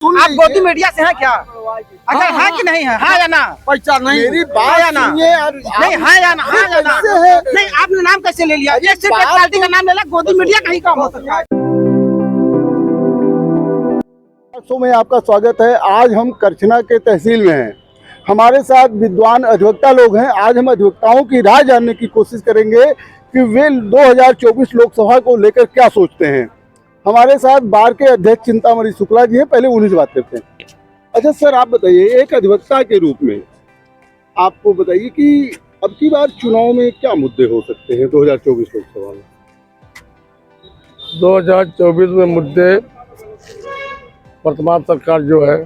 आप गोदी मीडिया से हैं क्या? अगर है कि नहीं है? हाँ या ना? पैसा नहीं, मेरी बात या ना? नहीं है या ना? हाँ या ना? नहीं, आपने नाम कैसे ले लिया? ये सिर्फ एक पार्टी का नाम ले लिया, गोदी मीडिया का ही काम हो सकता है। शो में आपका स्वागत है। आज हम करछना के तहसील में हैं। हमारे साथ विद्वान अधिवक्ता लोग हैं। आज हम अधिवक्ताओं की राय जानने की कोशिश करेंगे कि वे 2024 लोकसभा को लेकर क्या सोचते हैं। हमारे साथ बार के अध्यक्ष चिंतामणि शुक्ला जी हैं। पहले उन्हीं से बात करते हैं। अच्छा सर, आप बताइए, एक अधिवक्ता के रूप में आपको बताइए कि अब की बार चुनाव में क्या मुद्दे हो सकते हैं 2024 लोकसभा में? 2024 में मुद्दे, वर्तमान सरकार जो है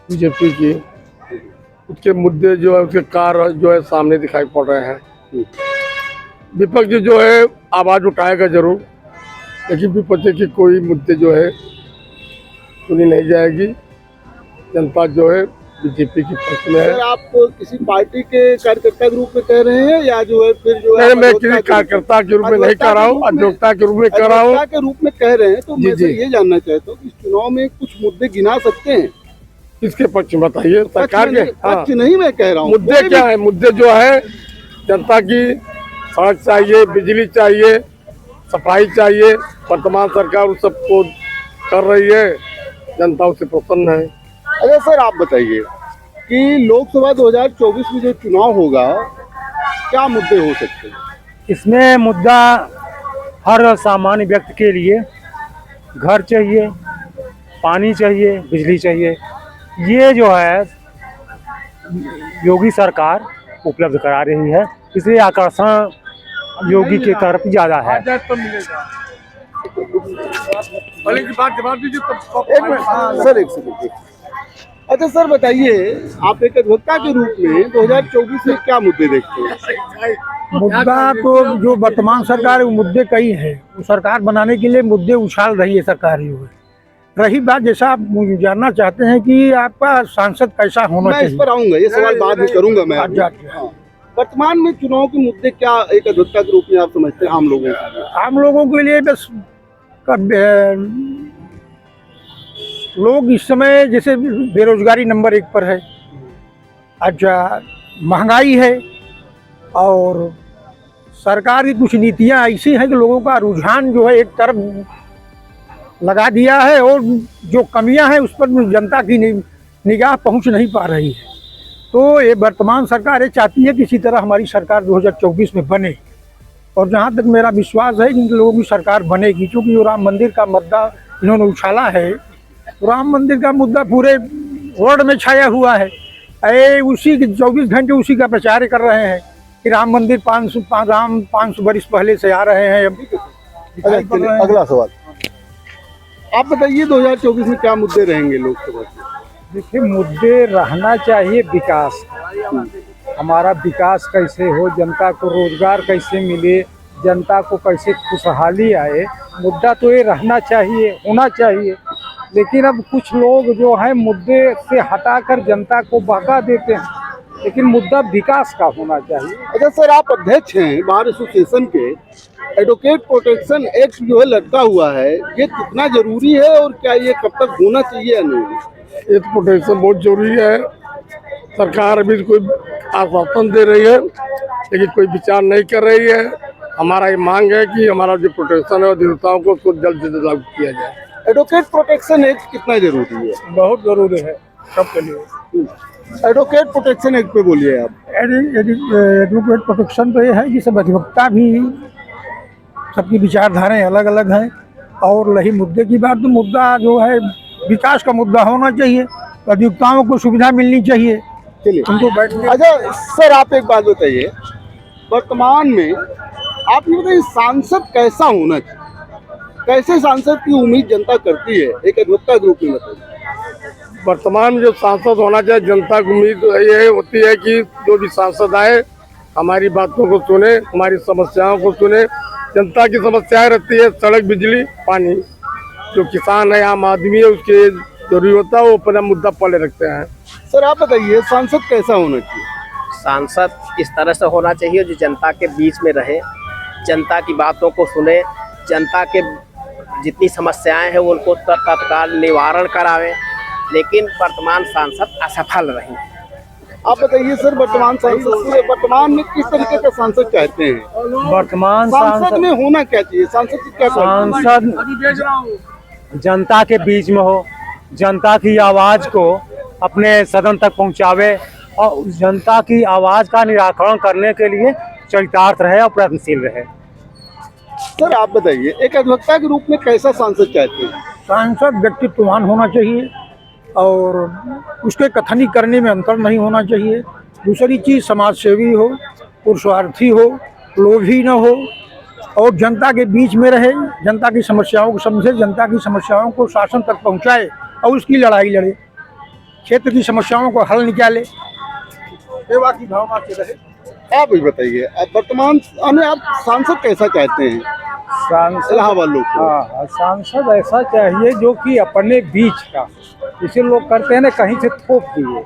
बीजेपी की, उसके मुद्दे जो है, उसके कार्य जो है सामने दिखाई पड़ रहे हैं। विपक्ष जो है आवाज़ उठाएगा जरूर, लेकिन विपक्ष की कोई मुद्दे जो है सुनी नहीं जाएगी। जनता जो है बीजेपी की पक्ष में है। सर, आप किसी पार्टी के कार्यकर्ता के रूप में कह रहे हैं या जो है फिर जो है? मैं किसी कार्यकर्ता के रूप में नहीं कह रहा हूँ, अधिवक्ता के रूप में कह रहा हूँ। के रूप में कह रहे हैं तो मैं ये जानना चाहता हूँ कि चुनाव में कुछ मुद्दे गिना सकते हैं? किसके पक्ष में बताइए? सरकार के पक्ष नहीं मैं कह रहा हूँ। मुद्दे क्या है? मुद्दे जो है जनता की सड़क चाहिए, बिजली चाहिए, सफाई चाहिए। वर्तमान सरकार उस सबको कर रही है, जनता उससे प्रसन्न है। अच्छा सर, आप बताइए कि लोकसभा 2024 में जो चुनाव होगा, क्या मुद्दे हो सकते हैं? इसमें मुद्दा हर सामान्य व्यक्ति के लिए घर चाहिए, पानी चाहिए, बिजली चाहिए। ये जो है योगी सरकार उपलब्ध करा रही है, इसलिए आकर्षण योगी की तरफ ज्यादा है। सर एक सेकंड। अच्छा सर बताइए, आप एक अधिवक्ता के रूप में 2024 में क्या मुद्दे देखते हैं? मुद्दा तो जो वर्तमान सरकार, मुद्दे कई हैं। वो सरकार बनाने के लिए मुद्दे उछाल रही है सरकार ही। रही बात, जैसा आप जानना चाहते हैं कि आपका सांसद कैसा होना चाहिए, मैं इस पर आऊंगा, ये सवाल बाद में करूंगा मैं। वर्तमान में चुनाव के मुद्दे क्या एक अधिवक्ता के रूप में आप समझते हैं? आम लोगों के लिए बस लोग इस समय जैसे बेरोजगारी नंबर 1 पर है। अच्छा, महंगाई है और सरकार की कुछ नीतियां ऐसी हैं कि लोगों का रुझान जो है एक तरफ लगा दिया है, और जो कमियां हैं उस पर जनता की निगाह पहुंच नहीं पा रही है। तो ये वर्तमान सरकार ये चाहती है कि इसी तरह हमारी सरकार 2024 में बने, और जहाँ तक मेरा विश्वास है कि इन लोगों की सरकार बनेगी, क्योंकि जो राम मंदिर का मुद्दा इन्होंने उछाला है, तो राम मंदिर का मुद्दा पूरे वर्ल्ड में छाया हुआ है। उसी के 24 घंटे उसी का प्रचार कर रहे हैं कि राम मंदिर 500 वर्ष पहले से आ रहे हैं। अगला सवाल आप बताइए, 2024 में क्या मुद्दे रहेंगे लोकसभा के? देखिए, मुद्दे रहना चाहिए विकास। हमारा विकास कैसे हो, जनता को रोजगार कैसे मिले, जनता को कैसे खुशहाली आए, मुद्दा तो ये रहना चाहिए, होना चाहिए। लेकिन अब कुछ लोग जो है मुद्दे से हटाकर जनता को बहका देते हैं, लेकिन मुद्दा विकास का होना चाहिए। अच्छा सर, आप अध्यक्ष हैं बार एसोसिएशन के। एडवोकेट प्रोटेक्शन एक्ट जो है लटका हुआ है, ये कितना जरूरी है और क्या ये कब तक होना चाहिए या नहीं? ये प्रोटेक्शन बहुत जरूरी है। सरकार अभी कोई आश्वासन दे रही है, लेकिन कोई विचार नहीं कर रही है। हमारा ये मांग है कि हमारा जो प्रोटेक्शन है अधिवक्ताओं को उसको जल्द से जल्द लागू किया जाए। एडवोकेट प्रोटेक्शन एक्ट कितना जरूरी है? बहुत जरूरी है सबके लिए। एडवोकेट प्रोटेक्शन एक्ट पे बोलिए आप। एडवोकेट प्रोटेक्शन तो ये है कि सब अधिवक्ता भी, सबकी विचारधाराएं अलग अलग हैं। और रही मुद्दे की बात, तो मुद्दा जो है विकास का मुद्दा होना चाहिए, अधिवक्ताओं को सुविधा मिलनी चाहिए। चलिए उनको बैठने। अच्छा सर, आप एक बात बताइए, वर्तमान में आप ये बताइए सांसद कैसा होना चाहिए? कैसे सांसद की उम्मीद जनता करती है एक अधिवक्ता के रूप में बताइए? वर्तमान में जो सांसद होना चाहिए, जनता की उम्मीद ये होती है कि जो भी सांसद आए हमारी बातों को सुने, हमारी समस्याओं को सुने। जनता की समस्याएं रहती है सड़क, बिजली, पानी। जो किसान है, आम आदमी है, उसके जरूरी होता है, वो अपना मुद्दा पहले रखते हैं। सर आप बताइए, सांसद कैसा होना चाहिए? सांसद इस तरह से होना चाहिए जो जनता के बीच में रहे, जनता की बातों को सुने, जनता के जितनी समस्याएं हैं उनको तत्काल निवारण करावे, लेकिन वर्तमान सांसद असफल रही। आप बताइए सर, वर्तमान में किस तरीके का सांसद चाहते हैं? वर्तमान सांसद में होना क्या चाहिए? सांसद की क्या सांसद जनता के बीच में हो, जनता की आवाज को अपने सदन तक पहुंचावे और उस जनता की आवाज का निराकरण करने के लिए चरितार्थ रहे और प्रयत्नशील रहे। सर आप बताइए, एक अधिवक्ता के रूप में कैसा सांसद चाहते हैं? सांसद व्यक्तित्ववान होना चाहिए और उसके कथनी करने में अंतर नहीं होना चाहिए। दूसरी चीज़, समाज सेवी हो, पुरुषार्थी हो, लोभी न हो और जनता के बीच में रहे, जनता की समस्याओं को समझे, जनता की समस्याओं को शासन तक पहुंचाए और उसकी लड़ाई लड़े, क्षेत्र की समस्याओं को हल निकाले, सेवा की भावना से रहे। आप भी बताइए, वर्तमान में आप सांसद कैसा चाहते हैं सांसद, इलाहाबाद लोग को? हाँ, सांसद ऐसा चाहिए जो कि अपने बीच का, इसे लोग करते हैं ना, कहीं से थोप दिए,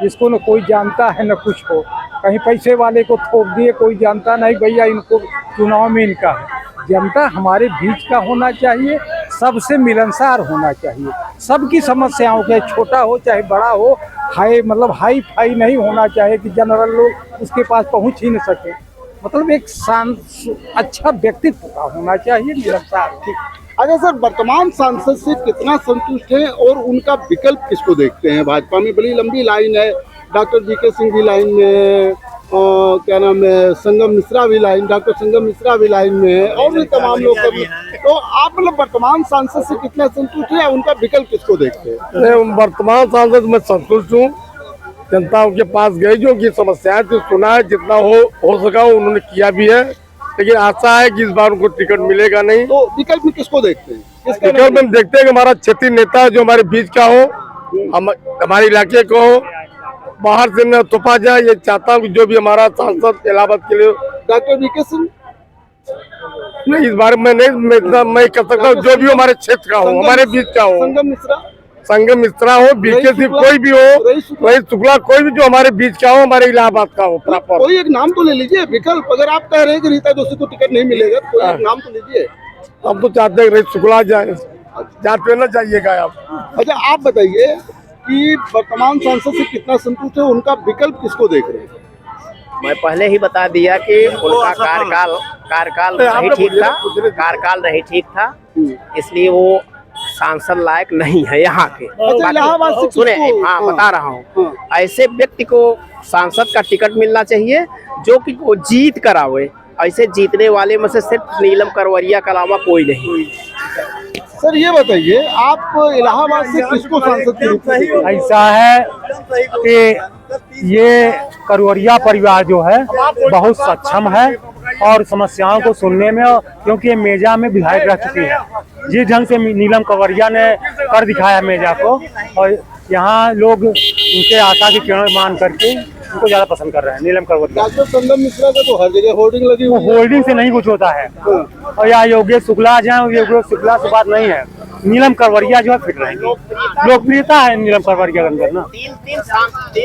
जिसको न कोई जानता है न कुछ हो, कहीं पैसे वाले को थोप दिए, कोई जानता नहीं भैया इनको चुनाव में इनका है। जनता हमारे बीच का होना चाहिए, सबसे मिलनसार होना चाहिए, सबकी समस्याओं के, छोटा हो चाहे बड़ा हो, हाई फाई नहीं होना चाहिए कि जनरल लोग उसके पास पहुंच ही न सके। मतलब एक अच्छा व्यक्तित्व का होना चाहिए, मिलनसार। अच्छा सर, वर्तमान सांसद से कितना संतुष्ट हैं और उनका विकल्प किसको देखते हैं? भाजपा में बड़ी लंबी लाइन है, डॉक्टर वीके सिंह भी लाइन में है, क्या नाम है, संगम मिश्रा भी लाइन, डॉक्टर संगम मिश्रा भी लाइन में है और भी तमाम लोग। तो आप मतलब वर्तमान सांसद से कितना संतुष्ट है, उनका विकल्प किसको देखते हैं? वर्तमान सांसद मैं संतुष्ट हूँ। जनता उनके पास गई, जो की समस्याएं तो सुना है, जितना हो सका उन्होंने किया भी है, लेकिन आशा है कि इस बार उनको टिकट मिलेगा नहीं। तो विकल्प में किसको देखते हैं? विकल्प में देखते हैं कि हमारा क्षेत्रीय नेता जो हमारे बीच का हो, हमारे इलाके को हो, बाहर से न तोपा जाए। ये चाहता हूँ कि जो भी हमारा सांसद इलाहाबाद के लिए, डॉक्टर वीके सिंह नहीं, इस बारे में नहीं, मैं कह सकता हूँ जो भी हमारे क्षेत्र का हो, हमारे बीच का हो, संगम मिश्रा हो, बीके सिंह कोई भी हो, रईस शुक्ला कोई भी, जो हमारे बीच का हो, हमारे इलाहाबाद का हो प्रॉपर। कोई एक नाम तो ले लीजिए विकल्प। अगर आप कह रहे हैं कि रीता जोशी को टिकट नहीं मिलेगा, तो कोई एक नाम तो लीजिए। हम तो चाहते हैं रईस शुक्ला जाए, जाते ना जाइएगा आप। अच्छा आप बताइए कि वर्तमान सांसद से कितना संतुष्ट है, उनका विकल्प किसको देख रहे हैं? मैं पहले ही बता दिया कि उनका कार्यकाल नहीं ठीक था, इसलिए वो सांसद लायक नहीं है यहाँ के। अच्छा, इलाहाबाद से सुने, हाँ बता रहा हूँ, ऐसे व्यक्ति को सांसद का टिकट मिलना चाहिए जो कि वो जीत कर आवे। ऐसे जीतने वाले में से सिर्फ नीलम करवरिया के अलावा कोई नहीं। सर ये बताइए, आप इलाहाबाद से किसको सांसद के रूप में देखते हैं? ऐसा है कि ये करवरिया परिवार जो है बहुत सक्षम है और समस्याओं को सुनने में, क्योंकि ये मेजा में विधायक रह चुकी है। जिस ढंग से नीलम करवरिया ने कर दिखाया मेजा को, और यहाँ लोग उनके आशा की किरण मान करके उनको ज्यादा पसंद कर रहे हैं। नीलम करवरिया, डॉक्टर संगम मिश्रा का तो हर जगह होर्डिंग लगी हुई है। होल्डिंग से नहीं कुछ होता है, और यहाँ योगेश शुक्ला जाए, योगेश शुक्ला से बात नहीं है, नीलम करवरिया जो है फिट रहेंगे। लोकप्रियता है नीलम करवरिया के अंदर ना।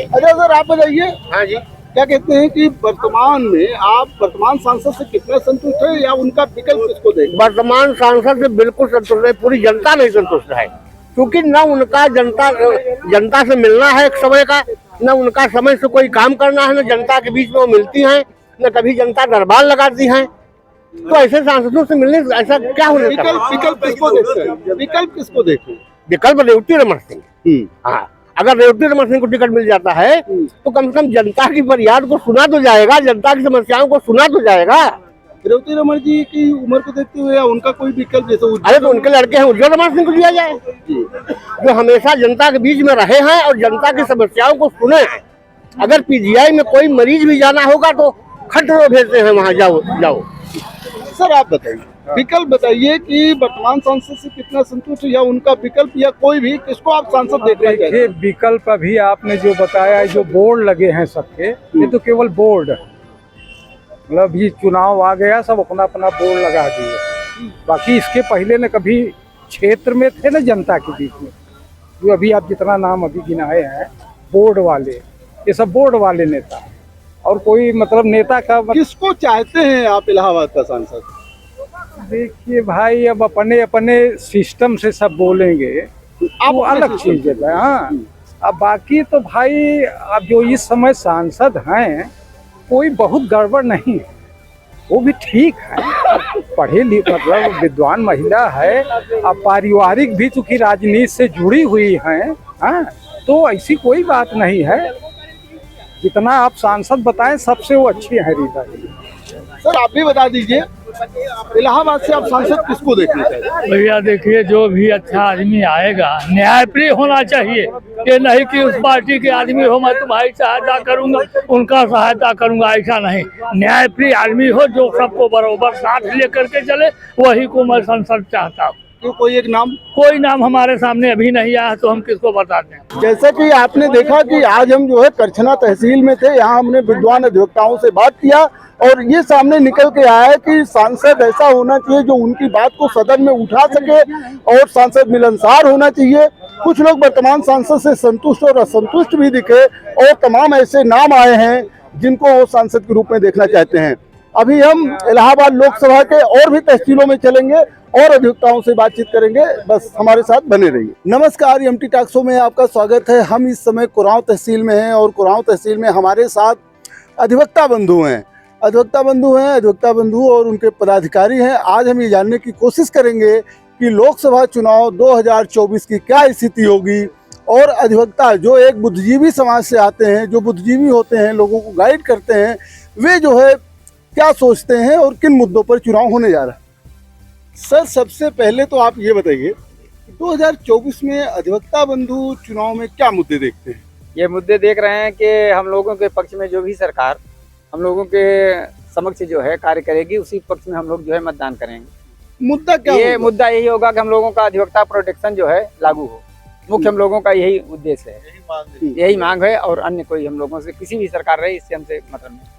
अच्छा सर आप बताइए, हाँ जी, क्या कहते हैं कि वर्तमान में आप वर्तमान सांसद से कितना संतुष्ट है या उनका विकल्प किसको देंगे? वर्तमान सांसद से बिल्कुल संतुष्ट है, पूरी जनता नहीं संतुष्ट है, क्योंकि न उनका जनता से मिलना है एक समय का, न उनका समय से कोई काम करना है, न जनता के बीच में वो मिलती हैं, न कभी जनता दरबार लगाती हैं। तो ऐसे सांसदों से मिलने ऐसा क्या होने का? विकल्प किसको देखते हैं? विकल्प किसको देखते हैं? विकल्प रेवती रमन सिंह। हाँ, अगर रेवती रमन सिंह को टिकट मिल जाता है तो कम से कम जनता की फरियाद को सुना तो जाएगा, जनता की समस्याओं को सुना तो जाएगा। रेवती रमन जी की उम्र को देखते हुए या उनका कोई विकल्प, जैसे अरे तो उनके लड़के हैं, उज्जवल रमन सिंह को दिया जाए, जो हमेशा जनता के बीच में रहे हैं और जनता की समस्याओं को सुने हैं। अगर पीजीआई में कोई मरीज भी जाना होगा तो खट्टर भेजते हैं, वहाँ जाओ। सर आप बताइए, विकल्प बताइए कि वर्तमान सांसद से कितना संतुष्ट या उनका विकल्प या कोई भी, किसको आप सांसद देखना चाहते देखिए, विकल्प अभी आपने जो बताया, जो बोर्ड लगे हैं सबके, ये तो केवल बोर्ड, मतलब ये चुनाव आ गया, सब अपना अपना बोर्ड लगा दिए। बाकी इसके पहले न कभी क्षेत्र में थे ना जनता के बीच में, जो अभी आप जितना नाम अभी गिनाए हैं बोर्ड वाले, ये सब बोर्ड वाले नेता, और कोई मतलब नेता का किसको चाहते हैं आप इलाहाबाद का सांसद? देखिए भाई, अब अपने अपने सिस्टम से सब बोलेंगे, वो अलग चीज है। हाँ, अब बाकी तो भाई अब जो इस समय सांसद हैं, कोई बहुत गड़बड़ नहीं है, वो भी ठीक है, पढ़े लिखे मतलब विद्वान महिला है। अब पारिवारिक भी चूंकि राजनीति से जुड़ी हुई हैं, हाँ, तो ऐसी कोई बात नहीं है। जितना आप सांसद बताएं सबसे वो अच्छी है रीता जी। सर आप भी बता दीजिए, इलाहाबाद से आप सांसद किसको देखना चाहते हैं? भैया देखिए, जो भी अच्छा आदमी आएगा न्यायप्रिय होना चाहिए। ये नहीं कि उस पार्टी के आदमी हो मैं तुम्हारी सहायता करूंगा, उनका सहायता करूंगा, ऐसा नहीं। न्यायप्रिय आदमी हो जो सबको बराबर साथ लेकर के चले, वही को मैं संसद चाहता हूँ। क्यों, कोई एक नाम? कोई नाम हमारे सामने अभी नहीं आया तो हम किसको बताते हैं। जैसा कि आपने देखा कि आज हम जो है करछना तहसील में थे, यहाँ हमने विद्वान अधिवक्ताओं से बात किया और ये सामने निकल के आया है कि सांसद ऐसा होना चाहिए जो उनकी बात को सदन में उठा सके और सांसद मिलनसार होना चाहिए। कुछ लोग वर्तमान सांसद से संतुष्ट और असंतुष्ट भी दिखे और तमाम ऐसे नाम आए हैं जिनको वो सांसद के रूप में देखना चाहते हैं। अभी हम इलाहाबाद लोकसभा के और भी तहसीलों में चलेंगे और अधिवक्ताओं से बातचीत करेंगे, बस हमारे साथ बने रहिए। नमस्कार, एमटी टॉक शो में आपका स्वागत है। हम इस समय कुरांव तहसील में हैं और कुरांव तहसील में हमारे साथ अधिवक्ता बंधु हैं, अधिवक्ता बंधु और उनके पदाधिकारी हैं। आज हम ये जानने की कोशिश करेंगे कि लोकसभा चुनाव 2024 की क्या स्थिति होगी और अधिवक्ता जो एक बुद्धिजीवी समाज से आते हैं, जो बुद्धिजीवी होते हैं, लोगों को गाइड करते हैं, वे जो है क्या सोचते हैं और किन मुद्दों पर चुनाव होने जा रहा है। सर सबसे पहले तो आप ये बताइए 2024 में अधिवक्ता बंधु चुनाव में क्या मुद्दे देखते हैं? ये मुद्दे देख रहे हैं कि हम लोगों के पक्ष में जो भी सरकार हम लोगों के समक्ष जो है कार्य करेगी, उसी पक्ष में हम लोग जो है मतदान करेंगे। मुद्दा क्या ये होगा? मुद्दा यही होगा कि हम लोगों का अधिवक्ता प्रोटेक्शन जो है लागू हो। मुख्य हम लोगों का यही उद्देश्य है, यही मांग है और अन्य कोई हम लोगों से किसी भी सरकार रहे इससे हमसे मतलब नहीं।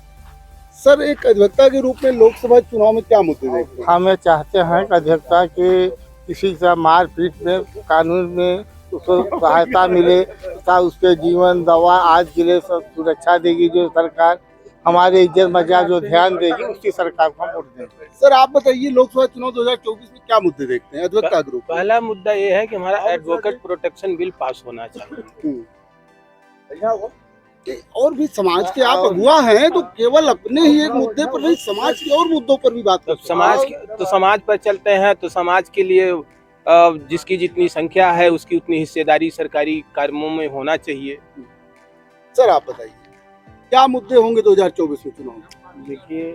सर एक अधिवक्ता के रूप में लोकसभा चुनाव में क्या मुद्दे देखते हैं? हमें चाहते हैं कि अधिवक्ता के किसी से मारपीट में कानून में उसको सहायता मिले तथा उसके जीवन दवा आज के लिए सब सुरक्षा देगी। जो सरकार हमारे इज्जत मर्यादा जो ध्यान देगी उसी सरकार को हम वोट देंगे। सर आप बताइए लोकसभा चुनाव 2024 में क्या मुद्दे देखते हैं अधिवक्ता के रूप में? पहला मुद्दा ये है कि हमारा एडवोकेट प्रोटेक्शन बिल पास होना चाहिए। और भी समाज के आप अगुआ हैं तो केवल अपने ही एक मुद्दे पर नहीं, समाज के और मुद्दों पर भी बात करते हैं। समाज पर चलते हैं तो समाज के लिए जिसकी जितनी संख्या है उसकी उतनी हिस्सेदारी सरकारी कार्यों में होना चाहिए। सर आप बताइए क्या मुद्दे होंगे 2024 में चुनाव में? देखिए,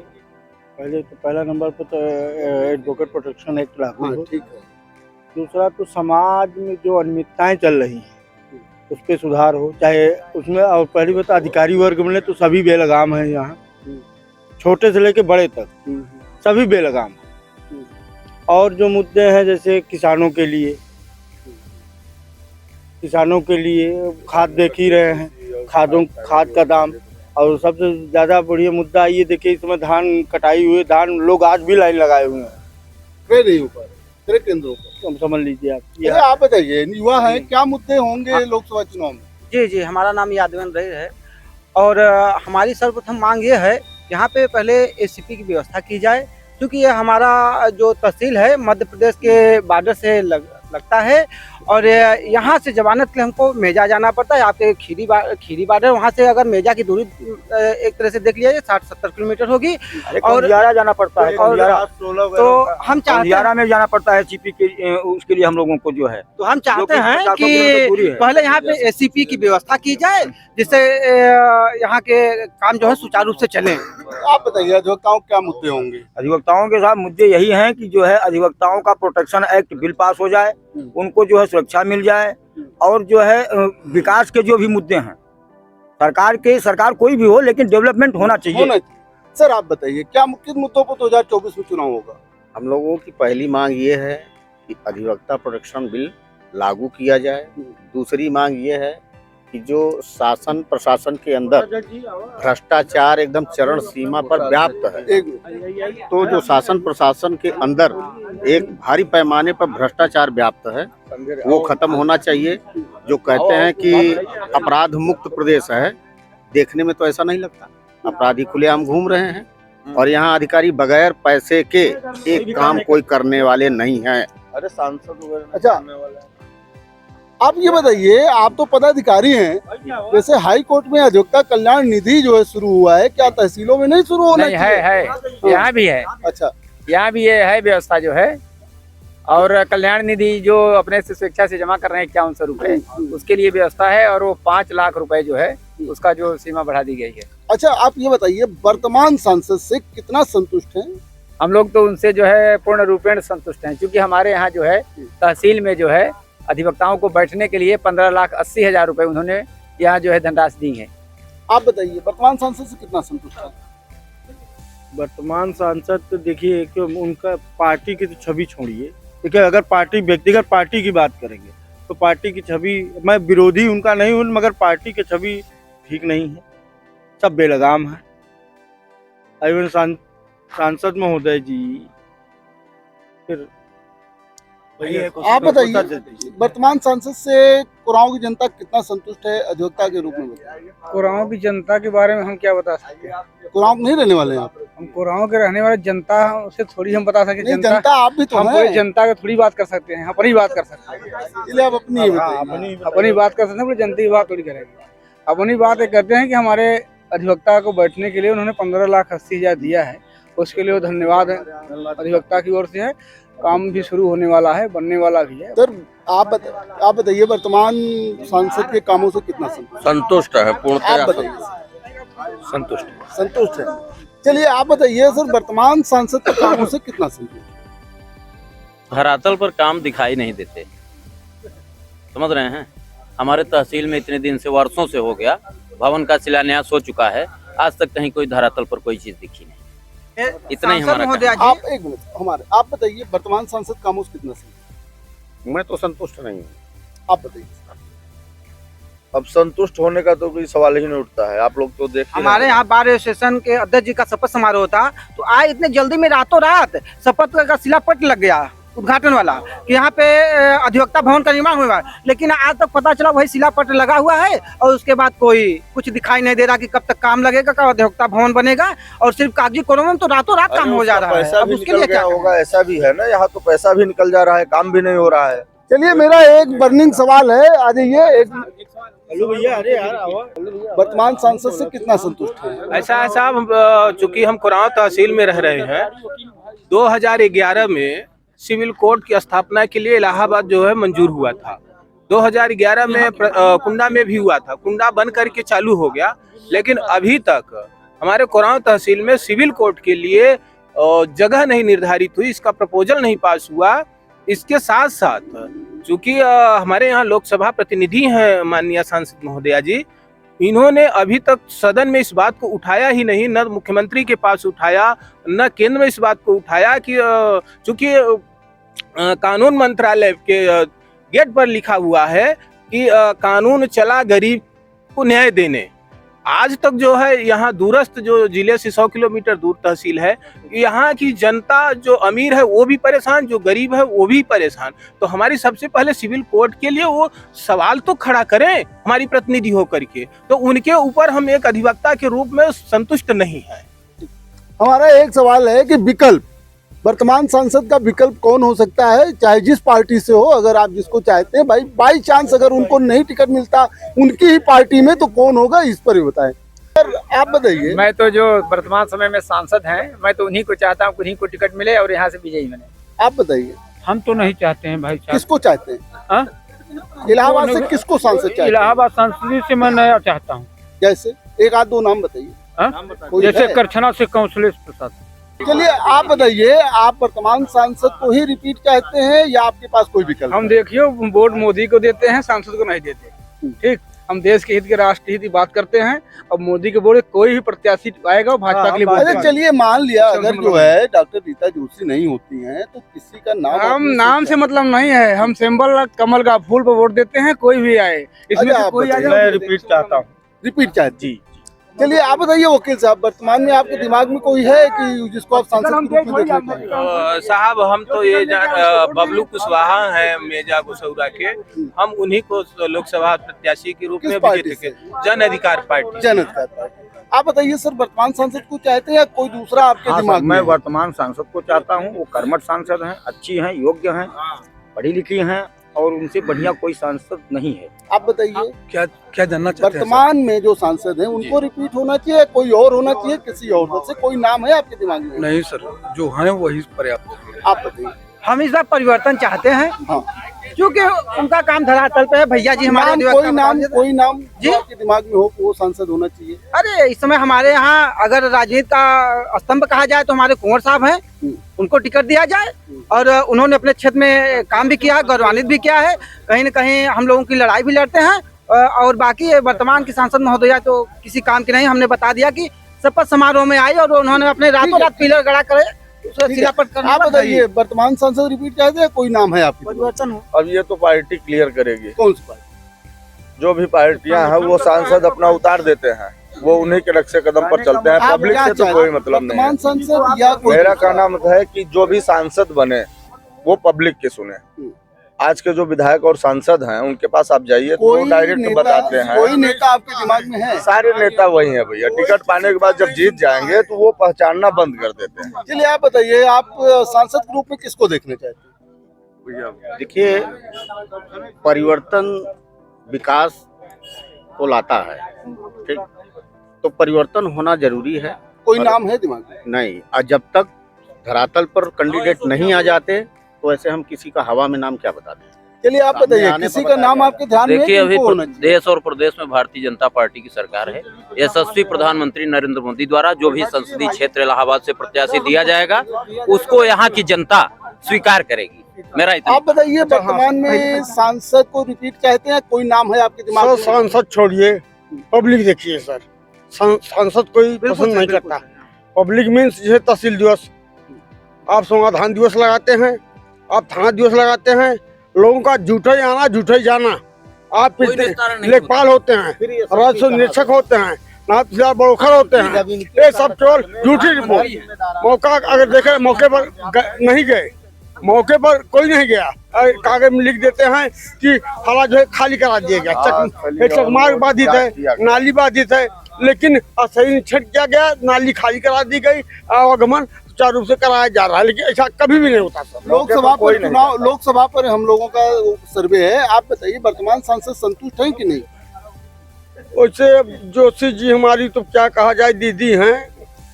पहले तो पहला नंबर पर तो एडवोकेट प्रोटेक्शन एक्ट लागू हो। ठीक है। दूसरा तो समाज में जो अनियमितताएं चल रही हैं उस पर सुधार हो, चाहे उसमें। और पहली बात अधिकारी वर्ग में तो सभी बेलगाम हैं, यहाँ छोटे से लेके बड़े तक सभी बेलगाम हैं। और जो मुद्दे हैं जैसे किसानों के लिए खाद देख ही रहे हैं, खाद का दाम। और सबसे ज़्यादा बढ़िया मुद्दा ये देखिए, इसमें धान कटाई हुए धान लोग आज भी लाइन लगाए हुए हैं क्रय ऊपर, क्रय केंद्रों पर। हम समझ लीजिए आप। आप बताइए युवा है, क्या मुद्दे होंगे लोकसभा चुनाव में? जी, हमारा नाम यादवेंद्र है और हमारी सर्वप्रथम मांग ये है, यहाँ पे पहले एससीपी की व्यवस्था की जाए, क्योंकि ये हमारा जो तहसील है मध्य प्रदेश के बॉर्डर से लगता है और यहाँ से जमानत के लिए हमको मेजा जाना पड़ता है। आपके खीरी बॉर्डर, वहाँ से अगर मेजा की दूरी एक तरह से देख लिया जाए 60-70 किलोमीटर होगी और जाना पड़ता है। तो हम चाहते में जाना पड़ता है सीपी के, उसके लिए हम लोगों को जो है। तो हम चाहते हैं कि पहले यहाँ पे एससीपी की व्यवस्था की जाए, जिससे यहाँ के काम जो है सुचारू रूप से चले। आप बताइए अधिवक्ताओं क्या मुद्दे होंगे? अधिवक्ताओं के साथ मुद्दे यही हैं कि जो है अधिवक्ताओं का प्रोटेक्शन एक्ट बिल पास हो जाए, उनको जो है सुरक्षा मिल जाए और जो है विकास के जो भी मुद्दे हैं सरकार कोई भी हो लेकिन डेवलपमेंट होना चाहिए। सर आप बताइए क्या मुख्य मुद्दों पर 2024 में चुनाव होगा? हम लोगों की पहली मांग ये है कि अधिवक्ता प्रोटेक्शन बिल लागू किया जाए। दूसरी मांग ये है कि जो शासन प्रशासन के अंदर भ्रष्टाचार एकदम चरण सीमा पर व्याप्त है, तो जो शासन प्रशासन के अंदर एक भारी पैमाने पर भ्रष्टाचार व्याप्त है वो खत्म होना चाहिए। जो कहते हैं कि अपराध मुक्त प्रदेश है, देखने में तो ऐसा नहीं लगता। अपराधी खुलेआम घूम रहे हैं और यहाँ अधिकारी बगैर पैसे के एक काम कोई करने वाले नहीं हैं। अरे सांसद अच्छा, आप ये बताइए, आप तो पदाधिकारी हैं, जैसे हाई कोर्ट में अधिवक्ता कल्याण निधि जो है शुरू हुआ है, क्या तहसीलों में नहीं शुरू होना नहीं चाहिए? है यहाँ भी है। अच्छा, यहाँ भी ये है व्यवस्था जो है। और कल्याण निधि जो अपने से स्वेच्छा से जमा कर रहे हैं 5100 रुपए, उसके लिए व्यवस्था है। और वो 5 लाख रुपए जो है उसका जो सीमा बढ़ा दी गई है। अच्छा, आप ये बताइए, वर्तमान सांसद से कितना संतुष्ट हैं? हम लोग तो उनसे जो है पूर्ण रूपेण संतुष्ट हैं, क्योंकि हमारे यहाँ जो है तहसील में जो है अधिवक्ताओं को बैठने के लिए 15,80,000 रुपए उन्होंने यहाँ जो है धनराशि दी है। आप बताइए, वर्तमान सांसद से कितना संतुष्ट है? वर्तमान सांसद तो देखिए कि उनका पार्टी की तो छवि छोड़िए, देखिए अगर पार्टी व्यक्तिगत पार्टी की बात करेंगे तो पार्टी की छवि, मैं विरोधी उनका नहीं हूँ, मगर पार्टी की छवि ठीक नहीं है, सब बेलगाम है। एवं सांसद महोदय जी, फिर आप बताइए, वर्तमान सांसद से कुराओं की जनता कितना संतुष्ट है अधिवक्ता के रूप में? कुराओं की जनता के बारे में हम क्या बता सकते हैं? कुराओं नहीं रहने वाले हैं आप? हम कुराओं के रहने वाले जनता से थोड़ी हम बता सके। जनता आप भी तो हम हैं। पूरी जनता का थोड़ी बात कर सकते हैं, अपनी बात कर सकते हैं। इसलिए आप अपनी अपनी बात कर सकते हैं, पूरी जनता की बात थोड़ी करेंगे। अपनी बात ये करते हैं कि हमारे अधिवक्ता को बैठने के लिए उन्होंने 15,80,000 दिया है, उसके लिए धन्यवाद है अधिवक्ता की ओर से है। काम भी शुरू होने वाला है, बनने वाला भी है। सर, आप बताइए, वर्तमान सांसद के कामों से कितना संतुष्ट है? पूर्णतः आप बताइए। संतुष्ट है। चलिए, आप बताइए सर, वर्तमान सांसद के कामों से कितना संतुष्ट? धरातल पर काम दिखाई नहीं देते, समझ रहे हैं। हमारे तहसील में इतने दिन से, वर्षों से हो गया, भवन का शिलान्यास हो चुका है, आज तक कहीं कोई धरातल पर कोई चीज दिखी नहीं। इतना ही हमारा काम। आप एक मिनट, आप बताइए, वर्तमान सांसद कामों से कितना संतुष्ट? मैं तो संतुष्ट नहीं हूँ। आप बताइए। अब संतुष्ट होने का तो कोई सवाल ही नहीं उठता है। आप लोग तो देख हमारे यहाँ बार एसोसिएशन के अध्यक्ष जी का शपथ समारोह था, तो आज इतने जल्दी में रातों रात शपथ का शिलापट लग गया, उद्घाटन वाला, कि यहाँ पे अधिवक्ता भवन का निर्माण हुआ, लेकिन आज तक पता चला वही शिलापट लगा हुआ है और उसके बाद कोई कुछ दिखाई नहीं दे रहा कि कब तक काम लगेगा, कब अधिवक्ता भवन बनेगा। और सिर्फ कागजी कॉलम में तो रातों रात काम हो जा रहा है। पैसा भी निकल गया होगा, ऐसा भी है ना, यहाँ तो पैसा भी निकल जा रहा है, काम भी नहीं हो रहा है। चलिए, मेरा एक बर्निंग सवाल है, आ जाइए। भैया, अरे यार, वर्तमान सांसद से कितना संतुष्ट है? ऐसा है साहब, चूंकि हम कुराओं तहसील में रह रहे हैं, 2011 में सिविल कोर्ट की स्थापना के लिए इलाहाबाद जो है मंजूर हुआ था। 2011 में कुंडा में भी हुआ था, कुंडा बन करके चालू हो गया, लेकिन अभी तक हमारे कुराओं तहसील में सिविल कोर्ट के लिए जगह नहीं निर्धारित हुई, इसका प्रपोजल नहीं पास हुआ। इसके साथ साथ चूंकि हमारे यहाँ लोकसभा प्रतिनिधि हैं माननीय सांसद महोदया जी, इन्होंने अभी तक सदन में इस बात को उठाया ही नहीं, न मुख्यमंत्री के पास उठाया, न केंद्र में इस बात को उठाया कि चूंकि कानून मंत्रालय के गेट पर लिखा हुआ है कि कानून चला गरीब को न्याय देने। आज तक जो है यहाँ दूरस्थ जो जिले से 100 किलोमीटर दूर तहसील है, यहाँ की जनता जो अमीर है वो भी परेशान, जो गरीब है वो भी परेशान। तो हमारी सबसे पहले सिविल कोर्ट के लिए वो सवाल तो खड़ा करें हमारी प्रतिनिधि होकर के, तो उनके ऊपर हम एक अधिवक्ता के रूप में संतुष्ट नहीं है। हमारा एक सवाल है कि विकल्प, वर्तमान सांसद का विकल्प कौन हो सकता है, चाहे जिस पार्टी से हो, अगर आप जिसको चाहते हैं, भाई बाई चांस अगर उनको नहीं टिकट मिलता उनकी ही पार्टी में, तो कौन होगा, इस पर ही बताएं। सर, आप बताइए। मैं तो जो वर्तमान समय में सांसद हैं, मैं तो उन्हीं को चाहता हूँ, उन्हीं को टिकट मिले और यहाँ से विजयी बने। आप बताइए। हम तो नहीं चाहते हैं भाई। किसको चाहते हैं? इलाहाबाद से किसको सांसद चाहते हैं? इलाहाबाद सांसद से मैं नया चाहता हूँ। जैसे एक आध दो नाम बताइए। जैसे करछना से कौशलेश प्रसाद। चलिए, आप बताइए, आप वर्तमान सांसद को ही रिपीट चाहते हैं या आपके पास कोई विकल्प? हम देखिए वोट मोदी को देते हैं, सांसद को नहीं देते। ठीक, हम देश के हित के राष्ट्र हित की बात करते हैं। अब मोदी के बोले कोई भी प्रत्याशी आएगा भाजपा के लिए। अरे चलिए, मान लिया अगर जो है डॉक्टर रीता जोशी नहीं होती हैं, तो किसी का नाम, हम नाम से मतलब नहीं है, हम सिंबल कमल का फूल पर वोट देते हैं, कोई भी आए इसमें से कोई आ जाए। मैं रिपीट चाहता हूँ। रिपीट चाहते जी। चलिए, आप बताइए वकील साहब, वर्तमान में आपके दिमाग में कोई है कि जिसको आप सांसद के रूप में देखना चाहिए? साहब, हम तो ये बबलू कुशवाहा हैं मेजा गुसौरा के, हम उन्हीं को लोकसभा प्रत्याशी के रूप में भी देखेंगे। जन अधिकार पार्टी। जन अधिकार पार्टी। आप बताइए सर, वर्तमान सांसद को चाहते हैं या कोई दूसरा आपके हाँ दिमाग सर, में? मैं वर्तमान सांसद को चाहता हूँ। वो कर्मठ सांसद हैं, अच्छी हैं, योग्य हैं, पढ़ी लिखी हैं और उनसे बढ़िया कोई सांसद नहीं है। आप बताइए क्या क्या जानना चाहते हैं वर्तमान में जो सांसद हैं उनको रिपीट होना चाहिए, कोई और होना चाहिए, किसी और दल से कोई नाम है आपके दिमाग में? नहीं सर, जो हैं वही पर्याप्त है। आप बताइए। हम इस बार परिवर्तन चाहते हैं हाँ। क्योंकि उनका काम धरातल पे है। भैया जी हमारे कोई नाम जो आपके दिमाग में हो वो सांसद होना चाहिए। अरे इस समय हमारे यहाँ अगर राजनीति का स्तंभ कहा जाए तो हमारे कुंवर साहब हैं, उनको टिकट दिया जाए। और उन्होंने अपने क्षेत्र में काम भी किया है, गौरवान्वित भी किया है, कहीं न कहीं हम लोगों की लड़ाई भी लड़ते हैं। और बाकी वर्तमान की सांसद महोदया तो किसी काम की नहीं। हमने बता दिया कि शपथ समारोह में आई और उन्होंने अपने रातों रात पिलर गड़ा करे आप बताइए वर्तमान सांसद रिपीट चाहते हैं, कोई नाम है आपके? परिवर्तन हो। अब ये तो पार्टी क्लियर करेगी। कौन सी पार्टी? जो भी पार्टियां हैं वो सांसद अपना उतार देते हैं, वो उन्हीं के रक्षे कदम पर चलते हैं। पब्लिक से तो कोई मतलब नहीं है। सांसद या मेरा कहना मत है कि जो भी सांसद बने वो पब्लिक के सुने। आज के जो विधायक और सांसद हैं उनके पास आप जाइए तो वो डायरेक्ट बताते हैं। कोई नेता आपके दिमाग में है? सारे नेता वही है भैया। टिकट पाने के बाद जब जीत जाएंगे तो वो पहचानना बंद कर देते हैं। चलिए आप बताइए, आप सांसद के रूप में किसको देखना चाहते हैं? देखिए, परिवर्तन विकास को लाता है, ठीक, तो परिवर्तन होना जरूरी है। कोई नाम है दिमाग में? नहीं, और जब तक धरातल पर कैंडिडेट नहीं आ जाते तो ऐसे हम किसी का हवा में नाम क्या बताते हैं। चलिए आप बताइए, किसी का नाम आपके ध्यान में? देखिए, अभी देश और प्रदेश में भारतीय जनता पार्टी की सरकार है। यशस्वी प्रधानमंत्री नरेंद्र मोदी द्वारा जो भी संसदीय क्षेत्र इलाहाबाद से प्रत्याशी दिया जाएगा उसको यहाँ की जनता स्वीकार करेगी। मेरा इतना। आप बताइए, वर्तमान में सांसद को रिपीट चाहते हैं, कोई नाम है आपके दिमाग में? सांसद छोड़िए, पब्लिक देखिए सर। सांसद कोई पसंद नहीं करता। पब्लिक मीन्स जैसे तहसील दिवस, आप समाधान दिवस लगाते हैं, आप थाना दिवस लगाते हैं, लोगों का झूठा ही आना झूठा ही जाना। आप लेखपाल होते हैं, राजस्व निरीक्षक होते हैं, नाथदार बड़ोखर होते हैं, ये सब केवल झूठी रिपोर्ट। मौका अगर देखे मौके पर नहीं गए, मौके पर कोई नहीं गया, कागज में लिख देते हैं कि हला जो है खाली करा दिया गया। चकमार्ग बाधित है, नाली बाधित है, लेकिन सही निरीक्षण किया गया, नाली खाली करा दी गई, आवागमन सुचारू रूप से कराया जा रहा है। लेकिन ऐसा कभी भी नहीं होता सर। लोकसभा पर हम लोगों का सर्वे है। आप बताइए, वर्तमान सांसद संतुष्ट हैं कि नहीं? वैसे जोशी जी हमारी तो क्या कहा जाए, दीदी हैं।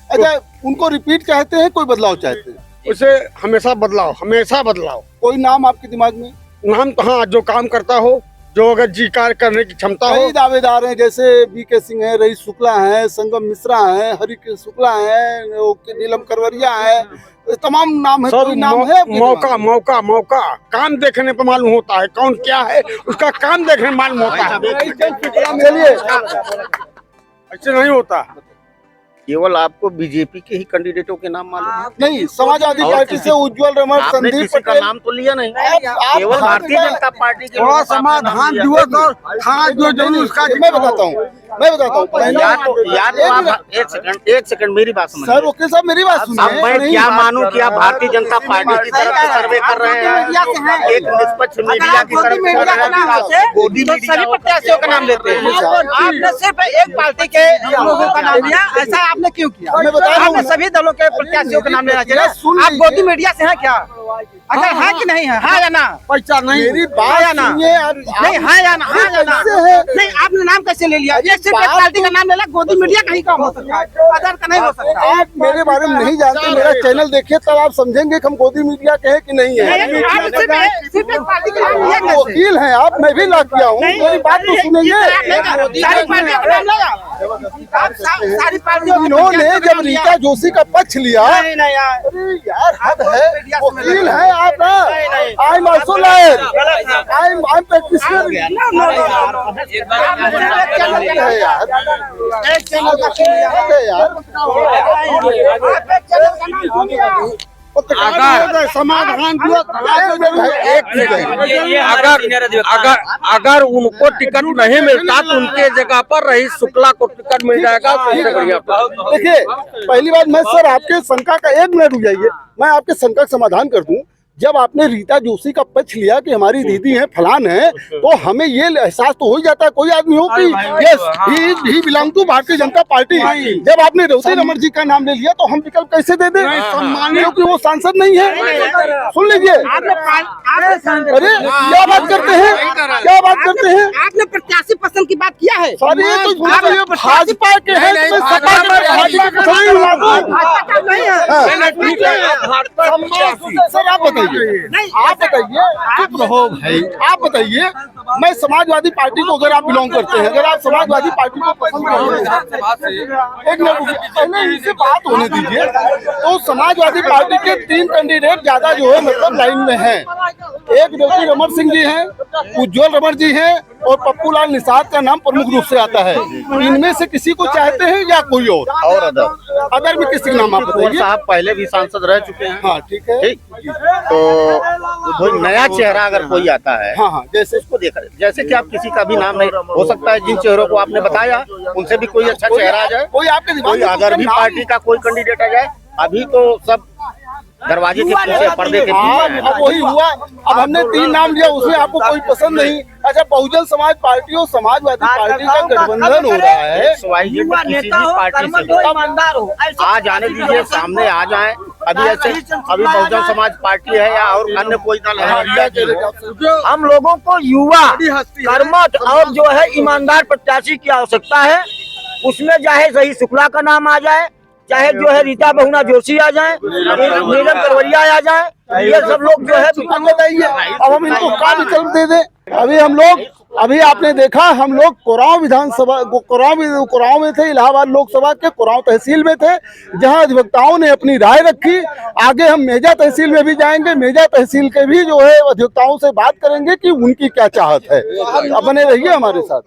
अच्छा, उनको रिपीट चाहते हैं, कोई बदलाव चाहते हैं? वैसे हमेशा बदलाव, हमेशा बदलाव। कोई नाम आपके दिमाग में? नाम तो हाँ, जो काम करता हो, जो अगर जी कार्य करने की क्षमता हो। कई दावेदार हैं, जैसे बीके सिंह है, रईस शुक्ला है, संगम मिश्रा है, हरि शुक्ला है, नीलम करवरिया है, तमाम नाम है। कोई नाम है? मौका काम देखने पर मालूम होता है कौन क्या है, उसका काम देखने में मालूम होता है। चलिए, ऐसे नहीं होता। केवल आपको बीजेपी के ही कैंडिडेटों के नाम मालूम? नहीं, समाजवादी पार्टी से उज्जवल रमन, संदीप पटेल का नाम तो लिया नहीं। केवल भारतीय जनता पार्टी के समाधान दिवस और थाना दिवस जरूर उसका। मैं बताता हूँ। एक सेकंड मेरी बात सुनिए। सर वकील साहब, मेरी बात सुनिए। अब मैं क्या मानूं कि आप भारतीय जनता पार्टी की तरफ से सर्वे कर रहे हैं, एक निष्पक्ष मीडिया की तरफ से कर रहे हैं, गोदी सभी प्रत्याशियों का नाम लेते हैं। आपने सिर्फ एक पार्टी के लोगों का नाम लिया, ऐसा आपने क्यों किया? आपने सभी दलों के प्रत्याशियों का नाम लेना चाहिए। आप गोदी मीडिया से हैं क्या? अगर है कि नहीं है? हाँ या ना? पैसा नहीं। मेरी बात या ना? नहीं, हाँ या ना? हाँ या ना? नहीं, आपने नाम कैसे ले लिया? ये सिर्फ एक पार्टी का नाम ले लिया, गोदी मीडिया का ही काम हो सकता है, अदर का नहीं हो सकता। आप मेरे बारे में नहीं जानते, मेरा चैनल देखिए तब आप समझेंगे कि हम गोदी मीडिया के हैं कि नहीं है। सिर्फ एक पार्टी का नाम लिया कैसे? वकील हैं आप, मैं भी लग गया हूँ, मेरी बात तो सुनेंगे। सारी पार्टियों का नाम लिया, सारी पार्टियों इन्होंने जब रीता जोशी का पक्ष लिया, अरे यार हद है, वकील है आप ना। I am also lawyer, I am practitioner है यार। एक चैनल का समाधान अगर उनको टिकट नहीं मिलता तो उनके जगह पर रईस शुक्ला को टिकट मिल जाएगा। देखिए, पहली बात मैं सर आपके शंका का 1 मिनट रुक जाइए, मैं आपके शंका का समाधान कर दूं। जब आपने रीता जोशी का पक्ष लिया कि हमारी दीदी है फलान है, तो हमें ये एहसास तो हो ही जाता है कोई आदमी हो कि yes he belong to Bharatiya Janata party. जब आपने रेवती रमन जी का नाम ले लिया तो हम विकल्प कैसे दे दें, क्योंकि वो सांसद नहीं है। सुन लीजिए, अरे क्या बात करते हैं, क्या बात करते हैं? आपने प्रत्याशी पसंद की बात किया है। भाजपा के हैं, सर आप बताइए, आप बताइए, चुप रहो भाई, आप बताइए, मैं समाजवादी पार्टी को अगर आप बिलोंग करते हैं, अगर आप समाजवादी पार्टी को पसंद करते हैं, एक मिनट पहले इनसे बात होने दीजिए। तो समाजवादी पार्टी के 3 कैंडिडेट ज्यादा जो है मतलब लाइन में हैं। एक रेवती रमन सिंह जी हैं, उज्जवल रमन जी हैं और पप्पू लाल निषाद का नाम प्रमुख रूप से आता है। इनमें से किसी को चाहते हैं या कोई और अदर में किसी का नाम आप बताइए। साहब पहले भी सांसद रह चुके हैं। हाँ ठीक है, ठीक, तो कोई नया चेहरा अगर कोई आता है, हाँ जैसे इसको देखा, जैसे कि आप किसी का भी नाम नहीं, हो सकता है जिन चेहरों को आपने बताया उनसे भी कोई अच्छा चेहरा आ जाए, कोई आपके दिमाग कोई में अदर भी पार्टी का कोई कैंडिडेट आ जाए। अभी तो सब दरवाजे के पीछे, पर्दे के पीछे। अब वही हुआ, अब हमने 3 नाम लिया, उसमें आपको कोई पसंद नहीं। अच्छा, बहुजन समाज पार्टी और समाजवादी पार्टी का गठबंधन हो रहा है। किसी भी पार्टी से आ जाने दीजिए, सामने आ जाए। अभी ऐसे अभी बहुजन समाज पार्टी है या और अन्य कोई दल है। हम लोगों को युवा, कर्मठ और जो है ईमानदार प्रत्याशी की आवश्यकता है। उसमें चाहे सही शुक्ला का नाम आ जाए, चाहे जो है रीता बहुना जोशी आ जाए, नीलम करवरिया आ जाए, ये सब लोग जो है बताइए। अब हम इनको क्या विकल्प दे दें? अभी आपने देखा, हम लोग कोरांव विधानसभा कोरांव में थे, इलाहाबाद लोकसभा के कोरांव तहसील में थे, जहां अधिवक्ताओं ने अपनी राय रखी। आगे हम मेजा तहसील में भी जाएंगे, मेजा तहसील के भी जो है अधिवक्ताओं से बात करेंगे कि उनकी क्या चाहत है। अब बने रहिए हमारे साथ।